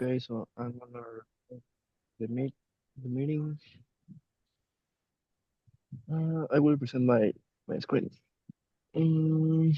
Okay, so I'm gonna the meet the meeting. I will present my screen. Mm,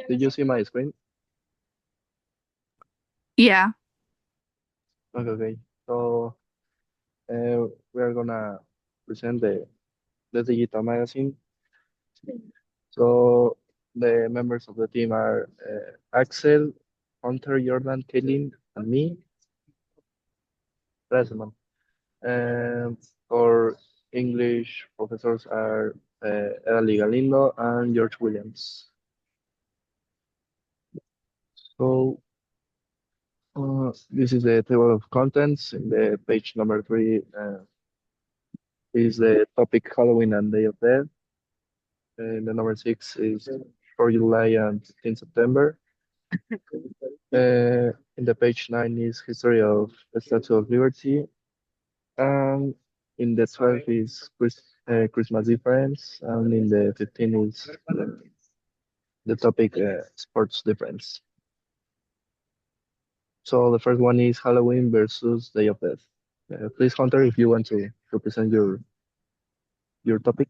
did you see my screen? Yeah. Okay. So we are gonna present the digital magazine. So the members of the team are Axel, Hunter, Jordan, Kaylin, and me, Presman. And our English professors are Eli Galindo and George Williams. So this is the table of contents. In the page number 3 is the topic Halloween and Day of Death. The number 6 is 4th July and 15th September. In the page 9 is history of the Statue of Liberty. And in the 12th is Christmas difference. And in the 15th is the topic sports difference. So the first one is Halloween versus Day of Death. Please, Hunter, if you want to present your topic.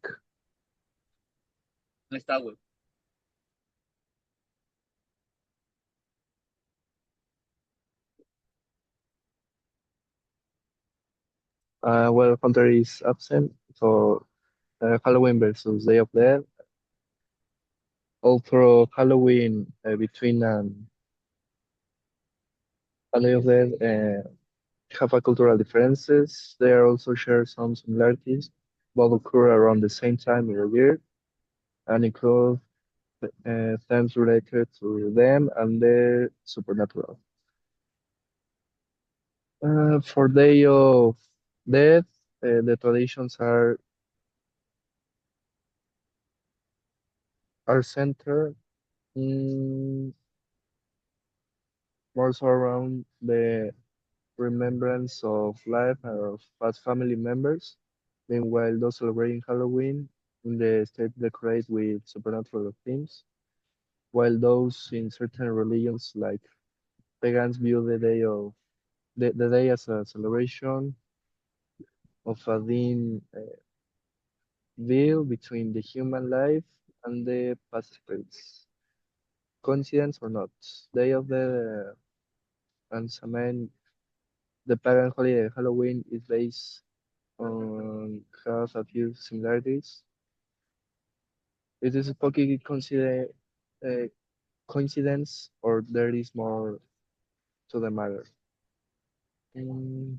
Well, Hunter is absent, so Halloween versus Day of Death. Although Halloween between and Day of Death have a cultural differences, they are also share some similarities. Both occur around the same time of the year and include themes related to them and the supernatural. For Day of Death, the traditions are centered mm, more so around the remembrance of life and of past family members. Meanwhile, those celebrating Halloween in the state decorate with supernatural themes, while those in certain religions like pagans view the day as a celebration of a dim veil between the human life and the past spirits. Coincidence or not, Day of the and Samhain, the pagan holiday Halloween is based on has a few similarities. It is a spooky uh, coincidence or there is more to the matter. Mm,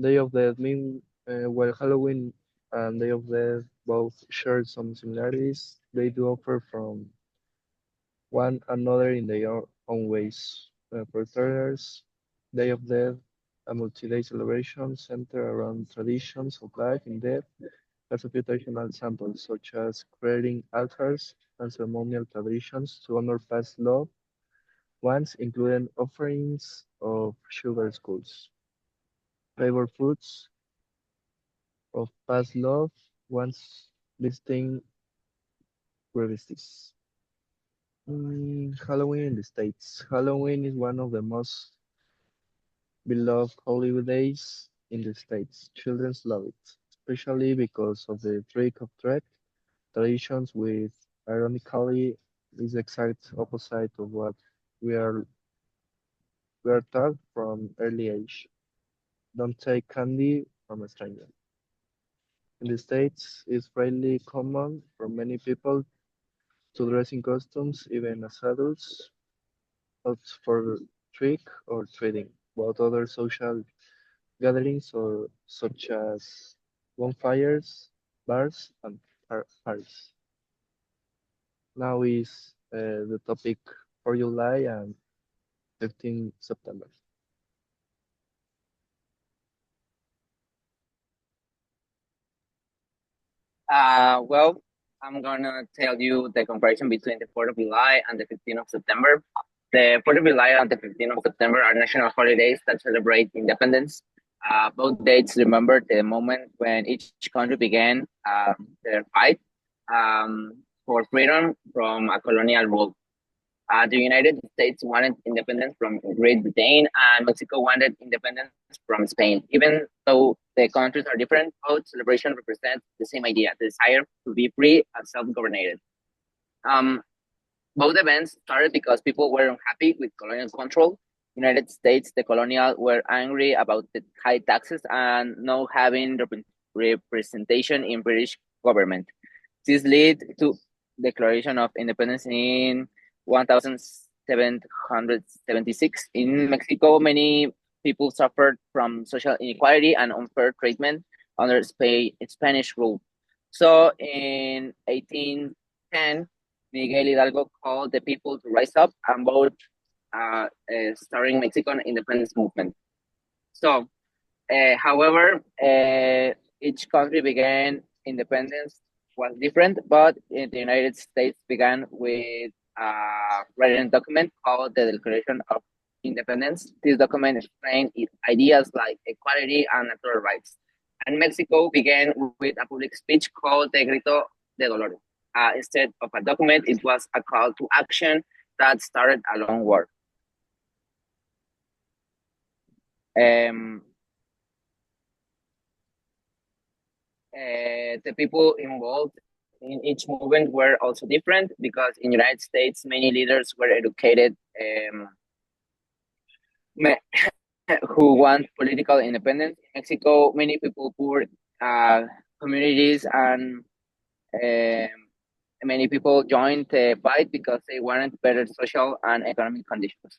Day of Death mean while Halloween and Day of Death both share some similarities, they do offer from one another in their own ways. For starters, Day of Death, a multi-day celebration centered around traditions of life and death, has a few traditional examples, such as creating altars and ceremonial traditions to honor past loved ones, including offerings of sugar skulls, favorite foods of past loved ones, visiting graves. Halloween in the States. Halloween is one of the most beloved holidays in the States. Children love it, especially because of the trick of treat traditions, with ironically is the exact opposite of what we are we are taught from early age. Don't take candy from a stranger. In the States, it's fairly common for many people to dress in costumes, even as adults, but for trick or treating, but other social gatherings or such as bonfires, bars, and parties. Now is the topic for July and 15 September. Well, I'm gonna tell you the comparison between the 4th of July and the 15th of September. The 4th of July and the 15th of September are national holidays that celebrate independence. Both dates remember the moment when each country began their fight for freedom from a colonial rule. The United States wanted independence from Great Britain, and Mexico wanted independence from Spain. Even though the countries are different, both celebrations represent the same idea: the desire to be free and self-governated. Um, Both events started because people were unhappy with colonial control. United States, the colonial, were angry about the high taxes and not having representation in British government. This led to Declaration of Independence in 1776. In Mexico, many people suffered from social inequality and unfair treatment under Spanish rule. So in 1810, Miguel Hidalgo called the people to rise up and vote, starting Mexican independence movement. So however, each country began independence was different, but in the United States began with a written document called the Declaration of Independence. This document explained ideas like equality and natural rights. And Mexico began with a public speech called the Grito de Dolor. Instead of a document, it was a call to action that started a long war. Um, the people involved in each movement were also different because in United States many leaders were educated, who want political independence. In Mexico, many people, poor uh, communities, and um, many people joined the fight because they wanted better social and economic conditions.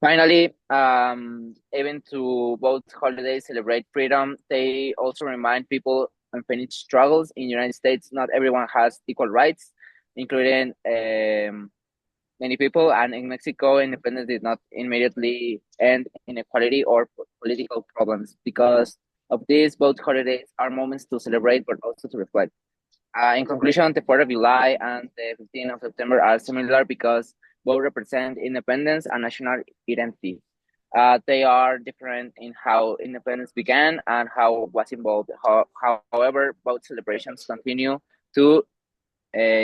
Finally, even to both holidays celebrate freedom, they also remind people unfinished struggles. In the United States, not everyone has equal rights, including many people. And in Mexico, independence did not immediately end inequality or political problems. Because of this, both holidays are moments to celebrate, but also to reflect. In conclusion, the 4th of July and the 15th of September are similar because both represent independence and national identity. They are different in how independence began and how was involved. However, both celebrations continue to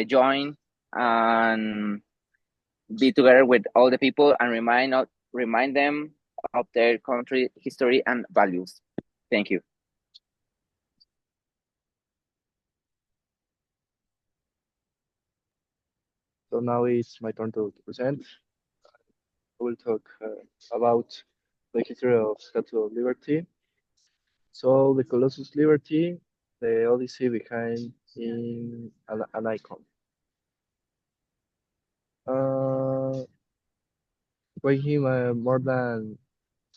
join and be together with all the people and remind them of their country history and values. Thank you. So now it's my turn to present. I will talk about the history of Statue of Liberty. So the Colossus Liberty, the Odyssey behind in an icon. Uh, Weighing more than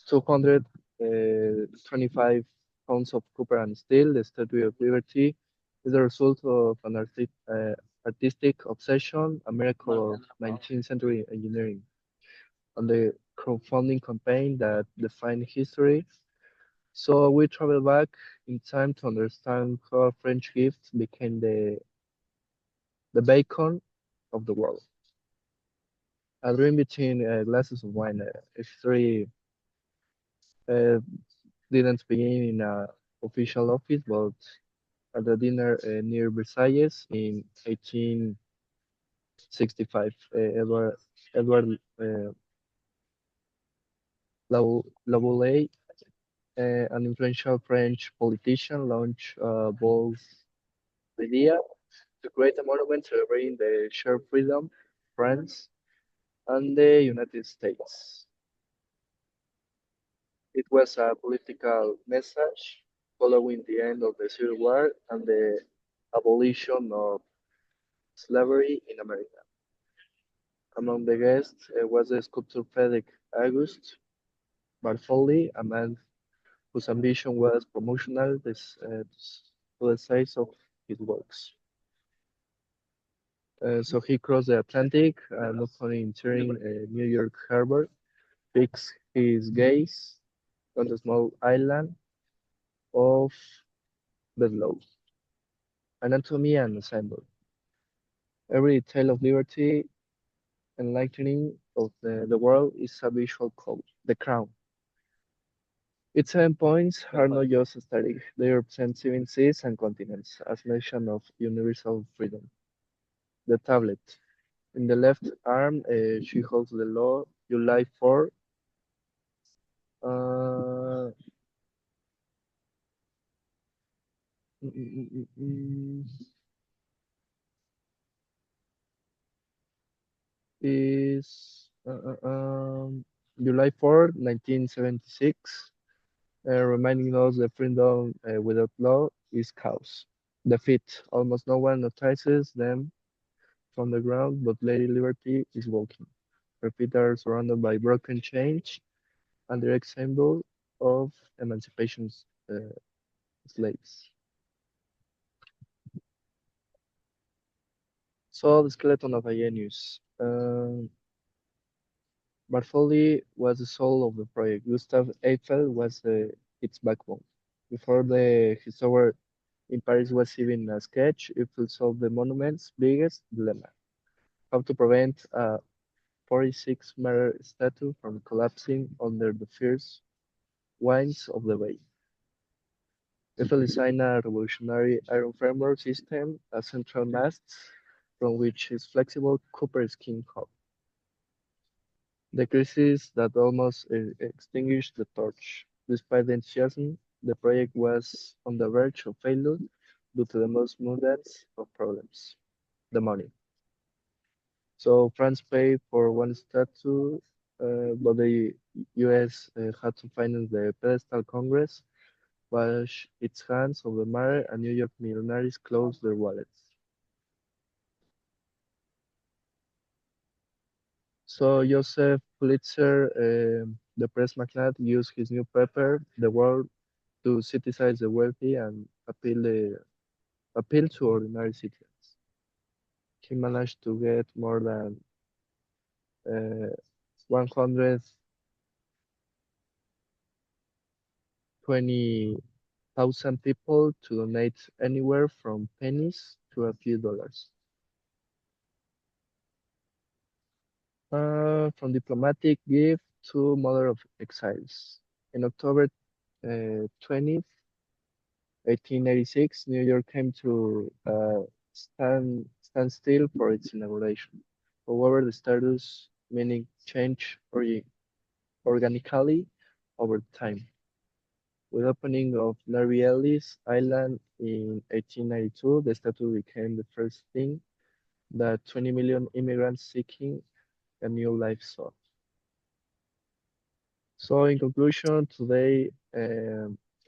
225 pounds of copper and steel, the Statue of Liberty is the result of an artistic obsession, a miracle of 19th century engineering, and the crowdfunding campaign that defined history. So we travel back in time to understand how French gifts became the beacon of the world. A dream between glasses of wine. History uh, didn't begin in an official office, but at a dinner near Versailles in 1865. Edward Laboulaye, an influential French politician, launched a bold idea to create a monument celebrating the shared freedom, France, and the United States. It was a political message following the end of the Civil War and the abolition of slavery in America. Among the guests was the sculptor Frederick August Bartholdi, a man whose ambition was promotional to the size of his works. So he crossed the Atlantic and upon entering New York Harbor, fixed his gaze on the small island of Bedloe, anatomy and ensemble. Every detail of liberty enlightening of the world is a visual code, the crown. Its 7 points are not just static, they represent seven seas and continents, as mention of universal freedom. The tablet. In the left arm, she holds the law July 4, uh, mm, mm, mm, mm, is July 4, 1976, reminding us that freedom without law is chaos. The feet, almost no one notices them from the ground, but Lady Liberty is walking. Her feet are surrounded by broken chains and direct symbol of emancipation uh, slaves. So the skeleton of Aeneas. Bartholdi was the soul of the project. Gustav Eiffel was its backbone. Before his tower in Paris was even a sketch, Eiffel solved the monument's biggest dilemma: how to prevent a 46-meter statue from collapsing under the fierce winds of the bay. Eiffel designed a revolutionary iron framework system, a central mast from which his flexible copper skin hung. The crisis that almost extinguished the torch. Despite the enthusiasm, the project was on the verge of failure due to the most mundane of problems, the money. So France paid for one statue, but the US had to finance the pedestal Congress, wash its hands of the matter, and New York millionaires closed their wallets. So Joseph Pulitzer, the press magnate, used his new paper, The World, to criticize the wealthy and appeal to ordinary citizens. He managed to get more than 120,000 people to donate anywhere from pennies to a few dollars. From diplomatic gift to mother of exiles. In October 20th, 1886, New York came to stand still for its inauguration. However, the status meaning changed organically over time. With opening of Larry Ellis Island in 1892, the statue became the first thing that 20 million immigrants seeking a new life saw. So in conclusion, today,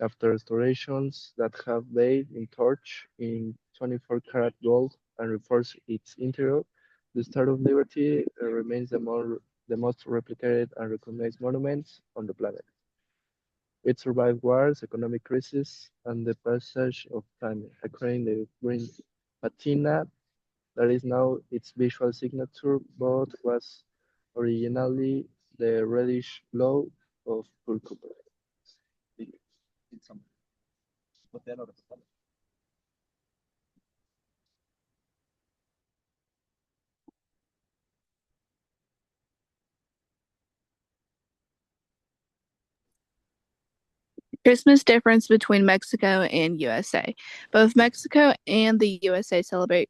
after restorations that have bathed in torch in 24 karat gold and reinforced its interior, the Star of Liberty remains the most replicated and recognized monument on the planet. It survived wars, economic crisis, and the passage of time, acquiring the green patina that is now its visual signature, but was originally the reddish glow of Kurt Cooper. Christmas difference between Mexico and USA. Both Mexico and the USA celebrate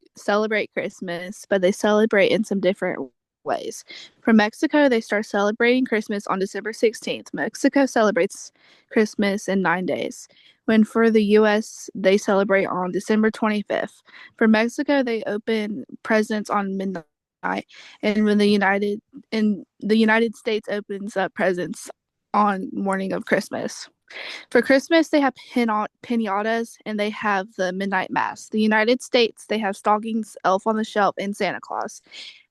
Christmas, but they celebrate in some different ways. For Mexico, they start celebrating Christmas on December 16th. Mexico celebrates Christmas in 9 days. When for the US, they celebrate on December 25th. For Mexico, they open presents on midnight, and the United States opens up presents on morning of Christmas. For Christmas, they have pinatas and they have the midnight mass. The United States, they have stockings, Elf on the Shelf, and Santa Claus.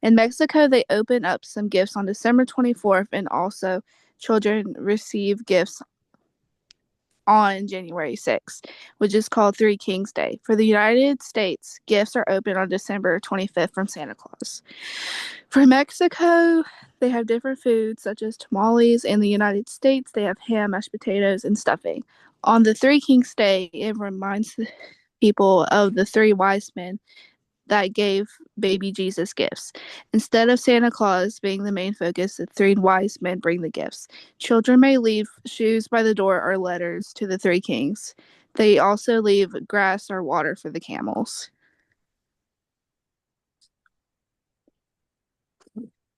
In Mexico, they open up some gifts on December 24th, and also children receive gifts on January 6th, which is called Three Kings Day. For the United States, gifts are opened on December 25th from Santa Claus. For Mexico, they have different foods such as tamales. In the United States, they have ham, mashed potatoes, and stuffing. On the Three Kings Day, it reminds people of the three wise men that gave baby Jesus gifts. Instead of Santa Claus being the main focus, the three wise men bring the gifts. Children may leave shoes by the door or letters to the three kings. They also leave grass or water for the camels.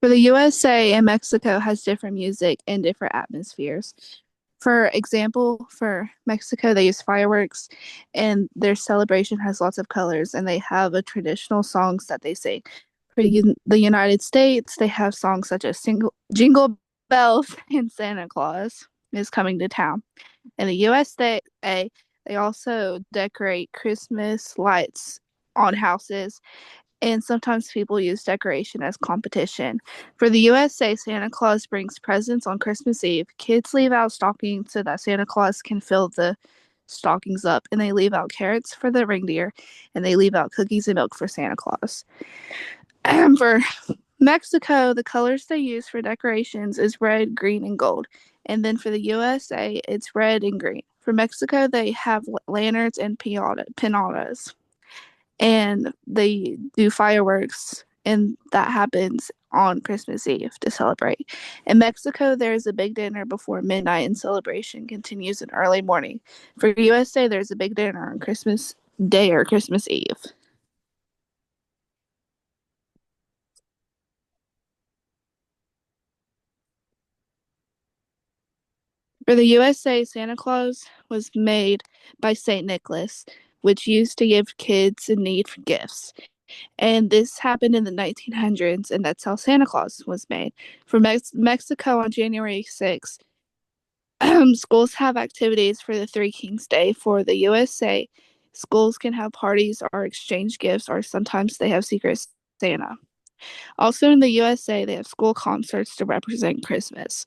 For the USA and Mexico has different music and different atmospheres. For example, for Mexico, they use fireworks and their celebration has lots of colors and they have a traditional songs that they sing. For the United States, they have songs such as Jingle Bells and Santa Claus is coming to town. In the USA, they also decorate Christmas lights on houses and sometimes people use decoration as competition. For the USA, Santa Claus brings presents on Christmas Eve. Kids leave out stockings so that Santa Claus can fill the stockings up, and they leave out carrots for the reindeer, and they leave out cookies and milk for Santa Claus. For Mexico, the colors they use for decorations is red, green, and gold. And then for the USA, it's red and green. For Mexico, they have lanterns and pinatas and they do fireworks, and that happens on Christmas Eve to celebrate. In Mexico, there's a big dinner before midnight, and celebration continues in early morning. For USA, there's a big dinner on Christmas Day or Christmas Eve. For the USA, Santa Claus was made by St. Nicholas, which used to give kids in need for gifts. And this happened in the 1900s, and that's how Santa Claus was made. For Mexico on January 6th, schools have activities for the Three Kings Day. For the USA, schools can have parties or exchange gifts, or sometimes they have Secret Santa. Also in the USA, they have school concerts to represent Christmas.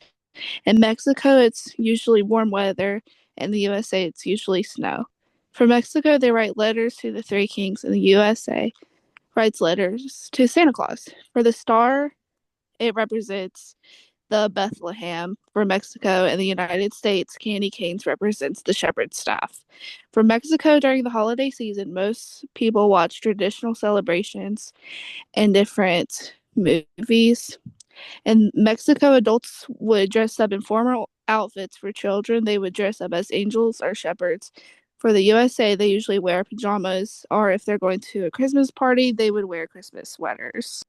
In Mexico, it's usually warm weather. In the USA, it's usually snow. For Mexico, they write letters to the Three Kings. In the USA, writes letters to Santa Claus. For the star, it represents the Bethlehem. For Mexico and the United States, candy canes represents the shepherd's staff. For Mexico, during the holiday season, most people watch traditional celebrations and different movies. In Mexico, adults would dress up in formal outfits. For children, they would dress up as angels or shepherds. For the USA, they usually wear pajamas, or if they're going to a Christmas party, they would wear Christmas sweaters.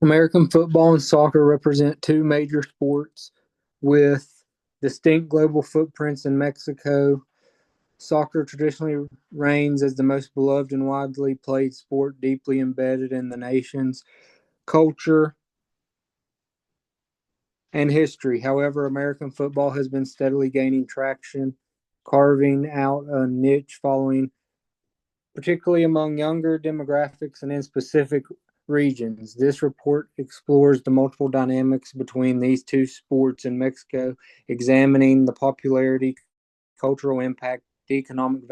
American football and soccer represent two major sports with distinct global footprints in Mexico. Soccer traditionally reigns as the most beloved and widely played sport, deeply embedded in the nation's culture and history. However, American football has been steadily gaining traction, carving out a niche following, particularly among younger demographics and in specific regions. This report explores the multiple dynamics between these two sports in Mexico, examining the popularity, cultural impact, economic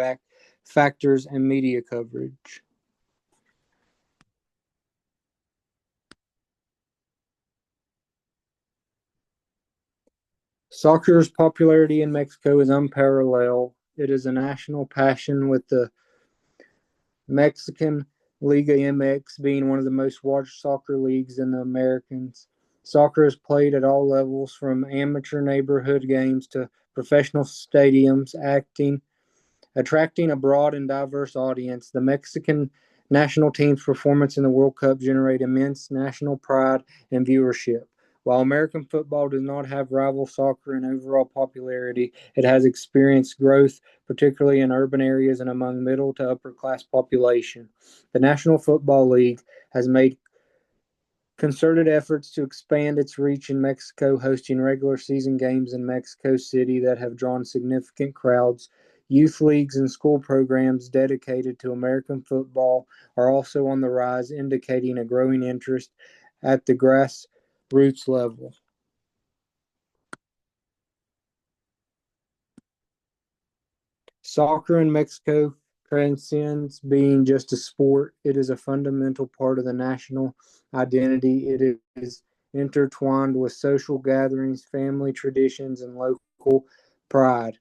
factors, and media coverage. Soccer's popularity in Mexico is unparalleled. It is a national passion, with the Mexican Liga MX being one of the most watched soccer leagues in the Americas. Soccer is played at all levels, from amateur neighborhood games to professional stadiums, attracting a broad and diverse audience. The Mexican national team's performance in the World Cup generate immense national pride and viewership, While American football does not have rival soccer in overall popularity, it has experienced growth, particularly in urban areas and among middle to upper class population. The National Football League has made concerted efforts to expand its reach in Mexico, hosting regular season games in Mexico City that have drawn significant crowds. Youth leagues and school programs dedicated to American football are also on the rise, indicating a growing interest at the grassroots level. Soccer in Mexico transcends being just a sport. It is a fundamental part of the national identity. It is intertwined with social gatherings, family traditions, and local pride.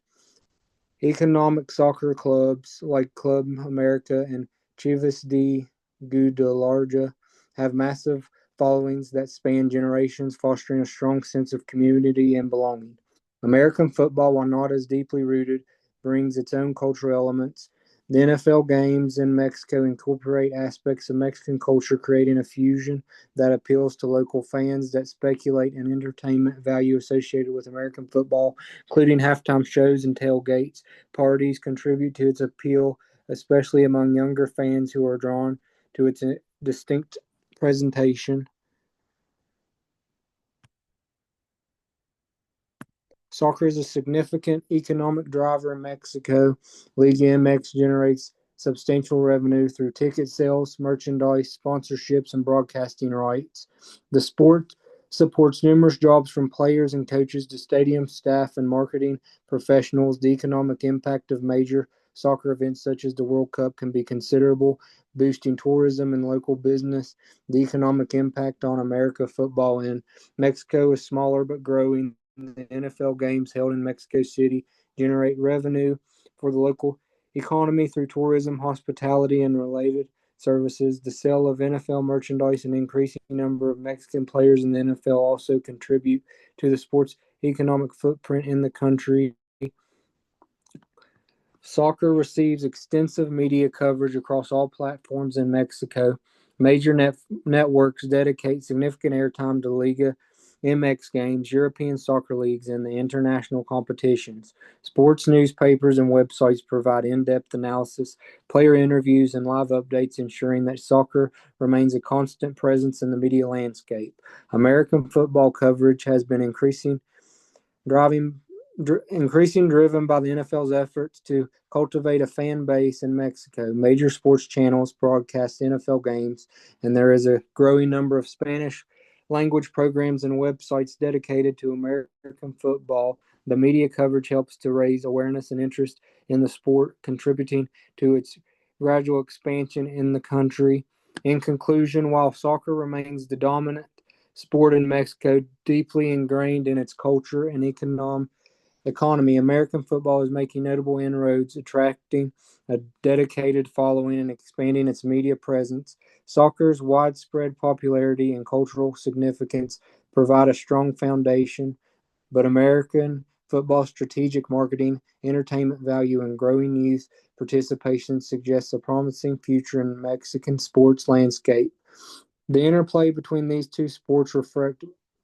Economic soccer clubs like Club America and Chivas de Guadalajara have massive followings that span generations, fostering a strong sense of community and belonging. American football, while not as deeply rooted, brings its own cultural elements. The NFL games in Mexico incorporate aspects of Mexican culture, creating a fusion that appeals to local fans that speculate and entertainment value associated with American football, including halftime shows and tailgates. Parties contribute to its appeal, especially among younger fans who are drawn to its distinct presentation. Soccer is a significant economic driver in Mexico. Liga MX generates substantial revenue through ticket sales, merchandise, sponsorships, and broadcasting rights. The sport supports numerous jobs from players and coaches to stadium staff and marketing professionals. The economic impact of major soccer events such as the World Cup can be considerable, boosting tourism and local business. The economic impact on America football in Mexico is smaller but growing. The NFL games held in Mexico City generate revenue for the local economy through tourism, hospitality, and related services. The sale of NFL merchandise and increasing number of Mexican players in the NFL also contribute to the sport's economic footprint in the country. Soccer receives extensive media coverage across all platforms in Mexico. Major networks dedicate significant airtime to Liga MX games, European soccer leagues, and the international competitions. Sports newspapers and websites provide in depth analysis, player interviews, and live updates, ensuring that soccer remains a constant presence in the media landscape. American football coverage has been driving increasing driven by the NFL's efforts to cultivate a fan base in Mexico. Major sports channels broadcast NFL games, and there is a growing number of Spanish language programs and websites dedicated to American football. The media coverage helps to raise awareness and interest in the sport, contributing to its gradual expansion in the country. In conclusion, while soccer remains the dominant sport in Mexico, deeply ingrained in its culture and economy, American football is making notable inroads, attracting a dedicated following and expanding its media presence. Soccer's widespread popularity and cultural significance provide a strong foundation, but American football's strategic marketing, entertainment value, and growing youth participation suggests a promising future in Mexican sports landscape. The interplay between these two sports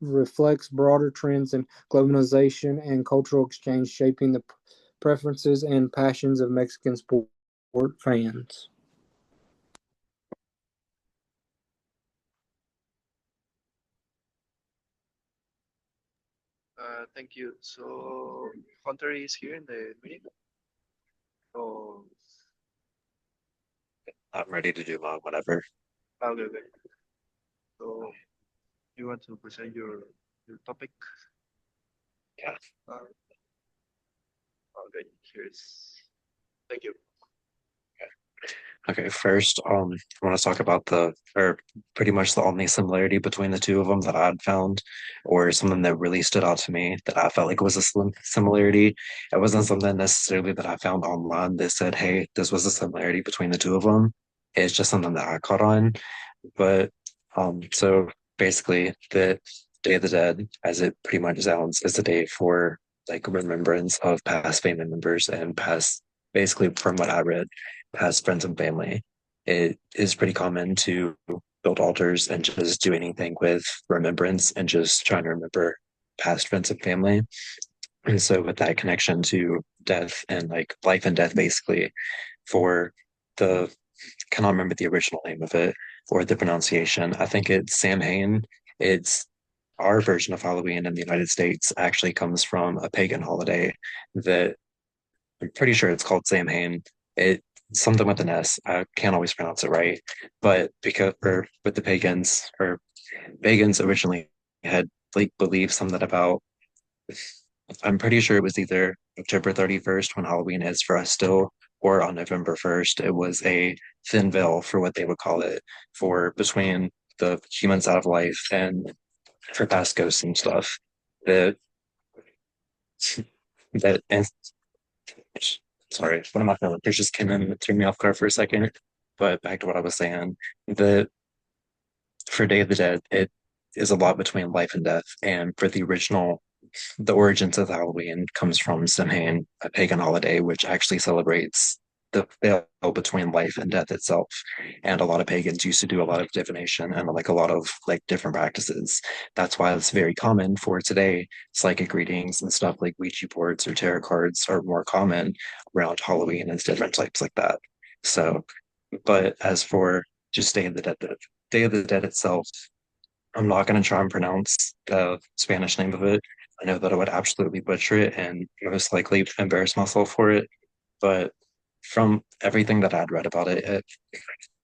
reflects broader trends in globalization and cultural exchange, shaping the preferences and passions of Mexican sport fans. Thank you. So Hunter is here in the meeting. Oh, I'm ready to do mine whenever. okay, okay. So you want to present your topic? Yeah. Okay. Here's. Thank you. Okay, first, I want to talk about pretty much the only similarity between the two of them that I'd found, or something that really stood out to me that I felt like was a similarity. It wasn't something necessarily that I found online that said, hey, this was a similarity between the two of them. It's just something that I caught on. But so basically, the Day of the Dead, as it pretty much sounds, is a day for like remembrance of past family members and past, basically from what I read, past friends and family. It is pretty common to build altars and just do anything with remembrance and just trying to remember past friends and family. And so with that connection to death and like life and death basically for the cannot remember the original name of it or the pronunciation. I think it's Samhain. It's our version of Halloween in the United States actually comes from a pagan holiday that I'm pretty sure it's called Samhain. It something with an S. I can't always pronounce it right, but because or with the pagans or pagans originally had like believed something about. I'm pretty sure it was either October 31st when Halloween is for us still, or on November 1st. It was a thin veil for what they would call it for between the humans out of life and for past ghosts and stuff. That and sorry, one of my coworkers just came in and threw me off guard for a second. But back to what I was saying, the for Day of the Dead, it is a lot between life and death. And for the origins of Halloween comes from Samhain, a pagan holiday, which actually celebrates the veil between life and death itself. And a lot of pagans used to do a lot of divination and like a lot of like different practices. That's why it's very common for today. Psychic readings and stuff like Ouija boards or tarot cards are more common around Halloween and different types like that. So, but as for just Day of the Dead itself, I'm not going to try and pronounce the Spanish name of it. I know that I would absolutely butcher it and most likely embarrass myself for it. But from everything that I'd read about it, it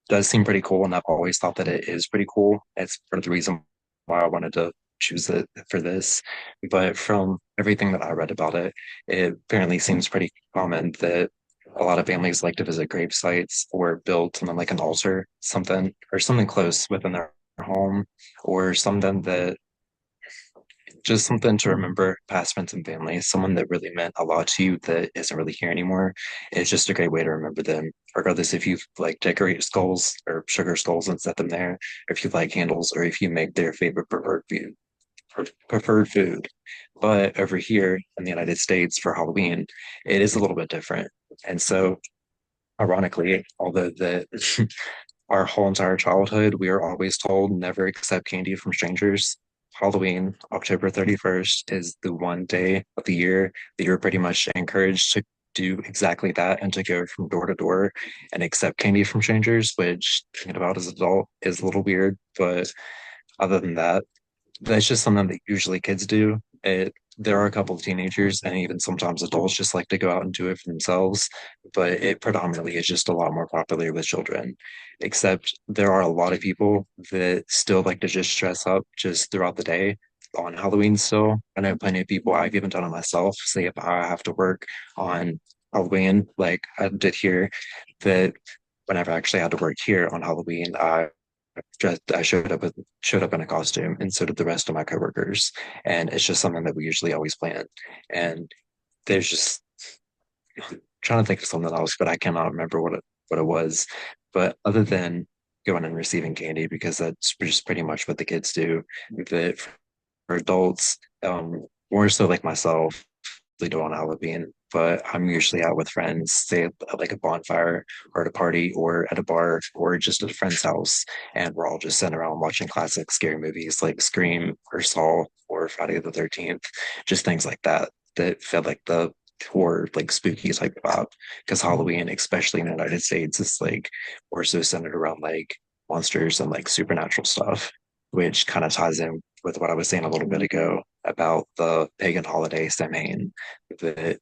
does seem pretty cool. And I've always thought that it is pretty cool. It's part of the reason why I wanted to choose it for this. But from everything that I read about it, it apparently seems pretty common that a lot of families like to visit grave sites or build something like an altar, something or something close within their home, or something that just something to remember past friends and family, someone that really meant a lot to you that isn't really here anymore. It's just a great way to remember them, regardless if you like decorate skulls or sugar skulls and set them there, or if you like candles, or if you make their favorite preferred food. But over here in the United States for Halloween, it is a little bit different. And so ironically, although the our whole entire childhood, we are always told never accept candy from strangers. Halloween, October 31st, is the one day of the year that you're pretty much encouraged to do exactly that and to go from door to door and accept candy from strangers, which thinking about as an adult is a little weird. But other than that, that's just something that usually kids do. There are a couple of teenagers and even sometimes adults just like to go out and do it for themselves, but it predominantly is just a lot more popular with children. Except there are a lot of people that still like to just dress up just throughout the day on Halloween still. I know plenty of people, I've even done it myself. Say if I have to work on Halloween, like I did here, that whenever I actually had to work here on Halloween, I showed up in a costume, and so did the rest of my coworkers. And it's just something that we usually always plan. And there's just trying to think of something else, but I cannot remember what it was. But other than going and receiving candy, because that's just pretty much what the kids do. That for adults, more so like myself, they do on Halloween, but I'm usually out with friends, say at like a bonfire or at a party or at a bar or just at a friend's house. And we're all just sitting around watching classic scary movies like Scream or Saw or Friday the 13th, just things like that that felt like the horror, like spooky type vibe. Because Halloween, especially in the United States, is like we're so centered around like monsters and like supernatural stuff, which kind of ties in with what I was saying a little bit ago about the pagan holiday Samhain, that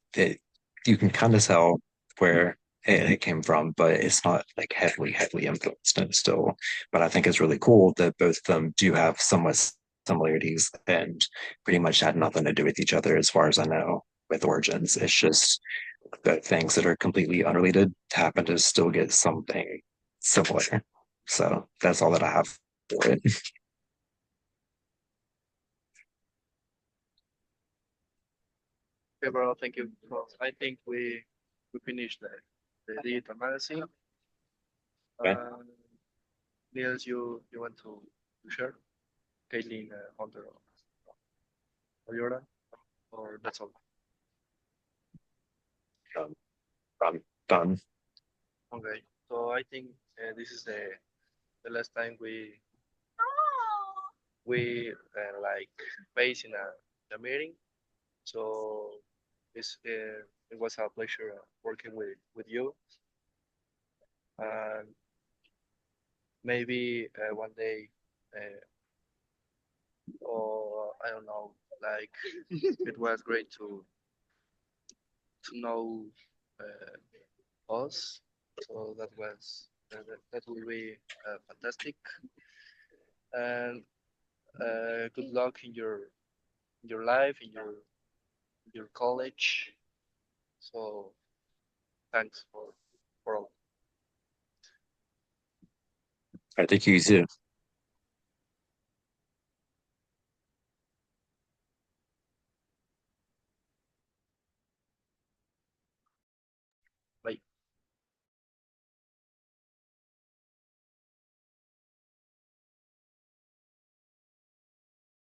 you can kind of tell where it came from, but it's not like heavily influenced in it still. But I think it's really cool that both of them do have somewhat similarities and pretty much had nothing to do with each other as far as I know with origins. It's just that things that are completely unrelated happen to still get something similar. So that's all that I have for it. Okay, bro, thank you. Well, I think we finished the digital magazine. Okay. Niels, you want to share? Caitlin, Hunter, or Jordan, or that's all? Um, I'm done. Okay, so I think this is the last time we we like face in a meeting. So it was a pleasure working with you, and maybe one day, or I don't know, like it was great to know us. So that will be fantastic, and good luck in your life, in your college. So thanks for all. I think you too.